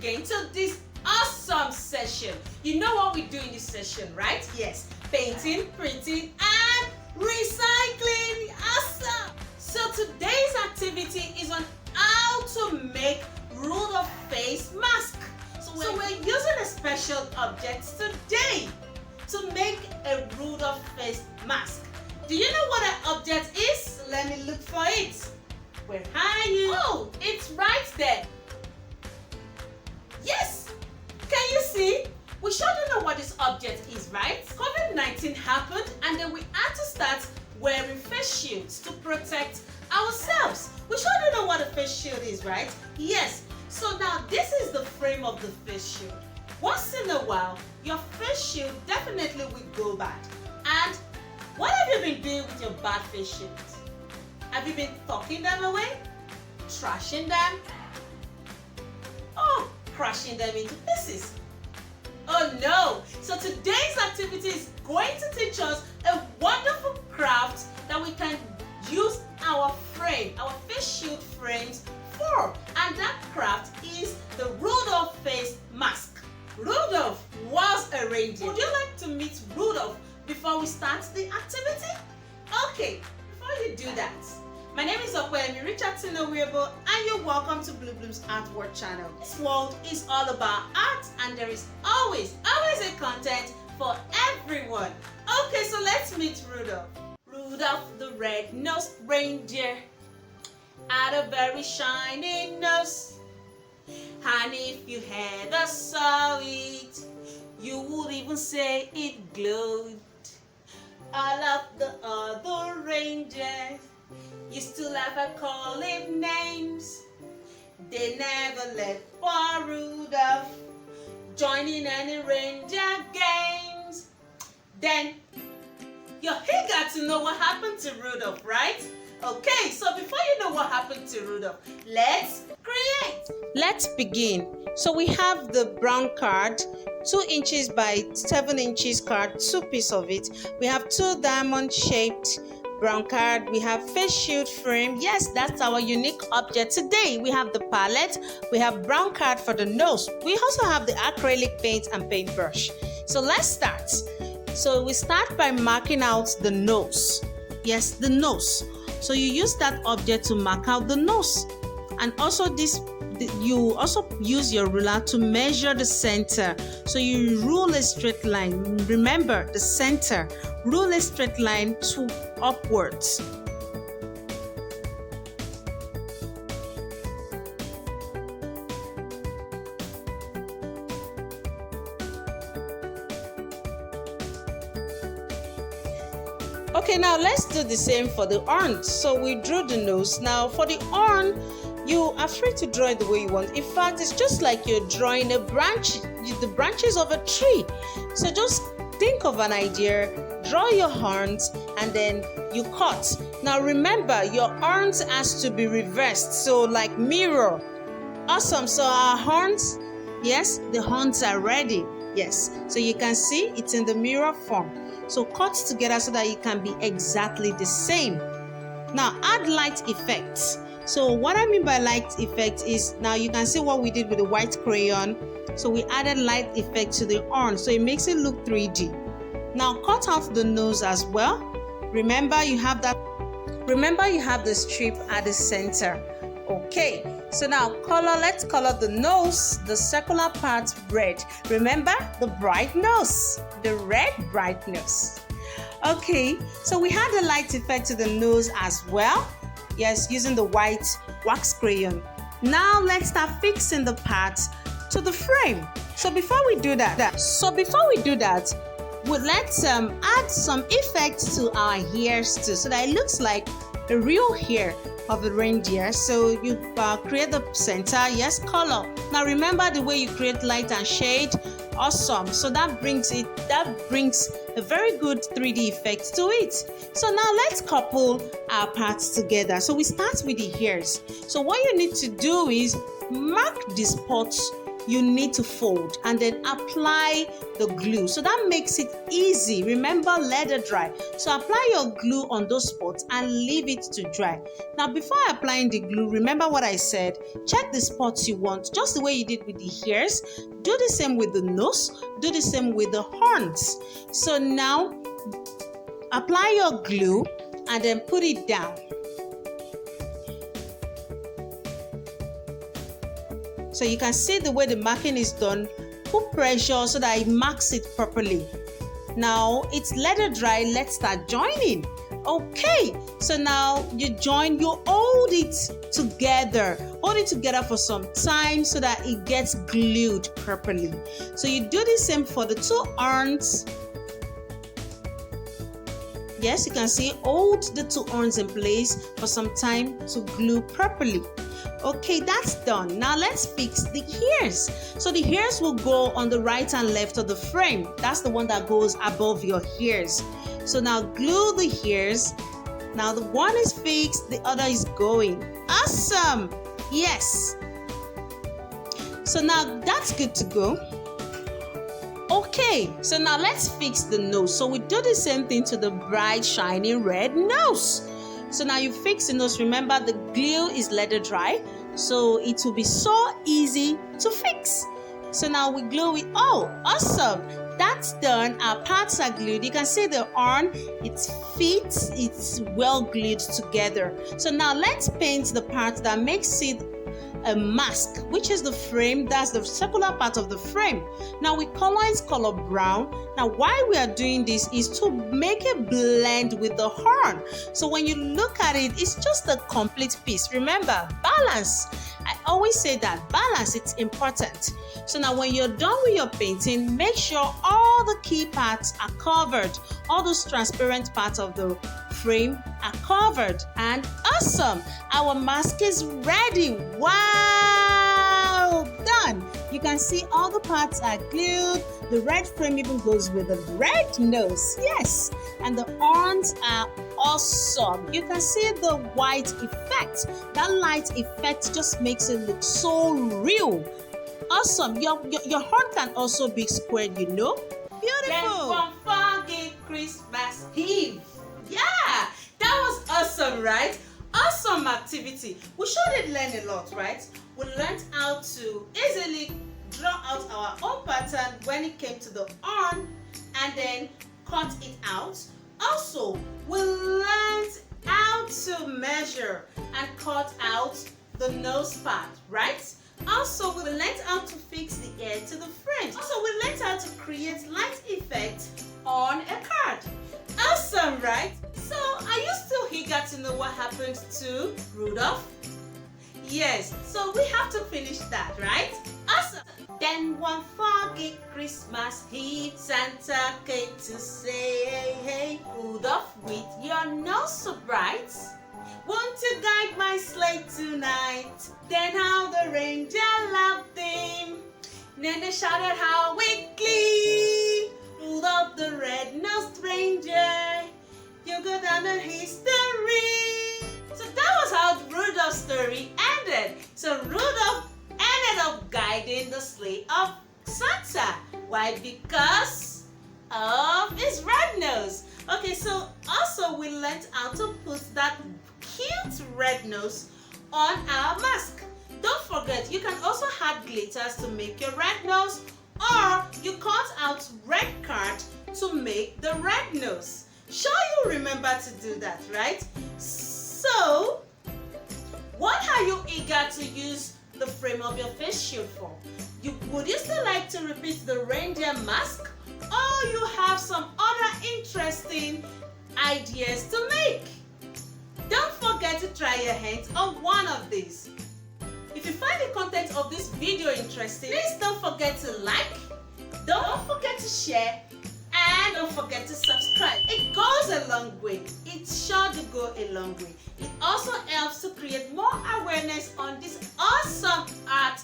again to this awesome session. You know what we do in this session, right? Yes, painting, printing, and recycling. Awesome! So today's activity is on how to make Rudolph face mask. So we're using a special object today to make a Rudolph face mask. Do you know what an object is? Let me look for it. Where are you? Oh, it's right there. Yes! Can you see? We sure don't know what this object is, right? COVID-19 happened and then we had to start wearing face shields to protect ourselves. We sure don't know what a face shield is, right? Yes. So now this is the frame of the face shield. Once in a while, your face shield definitely will go bad. And what have you been doing with your bad face shields? Have you been tucking them away? Trashing them? Or crashing them into pieces? Oh no! So today's activity is going to teach us a wonderful craft that we can use our frame, our face shield frames for. And that craft is the Rudolph face mask. Rudolph was a reindeer. Would you like to meet Rudolph before we start the activity? Okay, before you do that, my name is Okwemi Richardson Owebo and you're welcome to Blue Bloom's Artwork channel. This world is all about art and there is always a content for everyone. Okay, so let's meet Rudolph. Rudolph the red-nosed reindeer had a very shiny nose. And if you ever saw it, you would even say it glowed. All of the other reindeers used to laugh and call him names. They never let poor Rudolph join in any reindeer games. Then you're eager to know what happened to Rudolph, right? Okay, so before you know what happened to Rudolph, let's create. Let's begin. So we have the brown card, 2 inches by 7 inches card, 2 pieces of it. We have 2 diamond shaped brown card. We have face shield frame. Yes, that's our unique object today. We have the palette. We have brown card for the nose. We also have the acrylic paint and paintbrush. So let's start. So we start by marking out the nose. Yes, the nose. So you use that object to mark out the nose. And also you also use your ruler to measure the center. So you rule a straight line. Remember the center. Rule a straight line to upwards. Okay, now let's do the same for the horn. So we drew the nose. Now for the horn, you are free to draw it the way you want. In fact, it's just like you're drawing a branch, the branches of a tree. So just think of an idea, draw your horns, and then you cut. Now remember, your horns has to be reversed, so like mirror. Awesome. So our horns, yes, the horns are ready. Yes, so you can see it's in the mirror form. So cut together so that it can be exactly the same. Now add light effects. So what I mean by light effect is, now you can see what we did with the white crayon. So we added light effect to the horn, so it makes it look 3D. Now cut out the nose as well. Remember you have the strip at the center. Okay, so now let's color the nose, the circular part red. Remember the bright nose, the red bright nose. Okay, so we had the light effect to the nose as well. Yes, using the white wax crayon. Now let's start fixing the parts to the frame. So before we do that, let's add some effects to our hairs too, so that it looks like the real hair of the reindeer. So you create the center, yes, color. Now remember the way you create light and shade. Awesome. So that brings a very good 3D effect to it. So now let's couple our parts together. So we start with the hairs. So what you need to do is mark the spots you need to fold and then apply the glue. So that makes it easy. Remember, let it dry. So apply your glue on those spots and leave it to dry. Now, before applying the glue, remember what I said. Check the spots you want, just the way you did with the ears. Do the same with the nose. Do the same with the horns. So now, apply your glue and then put it down. So you can see the way the marking is done. Put pressure so that it marks it properly. Now it's let it dry. Let's start joining. Okay, so now you join, you hold it together. Hold it together for some time so that it gets glued properly. So you do the same for the two horns. Yes, you can see, hold the two horns in place for some time to glue properly. Okay, that's done. Now let's fix the ears. So the ears will go on the right and left of the frame. That's the one that goes above your ears. So now glue the ears. Now the one is fixed, the other is going. Awesome! Yes. So now that's good to go. Okay, so now let's fix the nose. So we do the same thing to the bright, shiny red nose. So now you fix the nose. Remember, the glue is let it dry, so it will be so easy to fix. So now we glue it. Oh, awesome! That's done. Our parts are glued. You can see the horn, it fits, it's well glued together. So now let's paint the part that makes it a mask, which is the frame. That's the circular part of the frame. Now we color is color brown. Now why we are doing this is to make a blend with the horn. So when you look at it, it's just a complete piece. Remember, balance. I always say that balance, it's important. So now when you're done with your painting, make sure all the key parts are covered. All those transparent parts of the frame are covered, and awesome, our mask is ready. Wow, done. You can see all the parts are glued. The red frame even goes with the red nose. Yes, and the horns are awesome. You can see the white effect. That light effect just makes it look so real. Awesome. Your horn can also be squared, you know. Beautiful. Then funky Christmas Eve. Yeah, that was awesome, right? Awesome activity. We sure did learn a lot, right? We learned how to easily draw out our own pattern when it came to the horn and then cut it out. Also, we learned how to measure and cut out the nose part, right? Also, we learned how to fix the ear to the frame. Also, we learned how to create light effect on a card. Awesome, right? So, are you still eager to know what happened to Rudolph? Yes, so we have to finish that, right? Awesome. Then one foggy Christmas Eve, Santa came to say, hey, hey, Rudolph, with your nose so bright, won't you guide my sleigh tonight? Then how the reindeer loved him. Then they shouted how with glee, Rudolph the red-nosed reindeer, you go down in history. So that was how Rudolph's story ended. So Rudolph ended up guiding the sleigh of Santa. Why? Because of his red nose. Okay, so also we learned how to put that cute red nose on our mask. Don't forget, you can also add glitters to make your red nose, or you cut out red card to make the red nose. Sure, you remember to do that, right? So, what are you eager to use the frame of your face shield for? Would you still like to repeat the reindeer mask, or you have some other interesting ideas to make? Don't forget to try your hands on one of these. If you find the content of this video interesting, please don't forget to like, don't forget to share, and don't forget to subscribe. It goes a long way. It's sure to go a long way. It also helps to create more awareness on this awesome art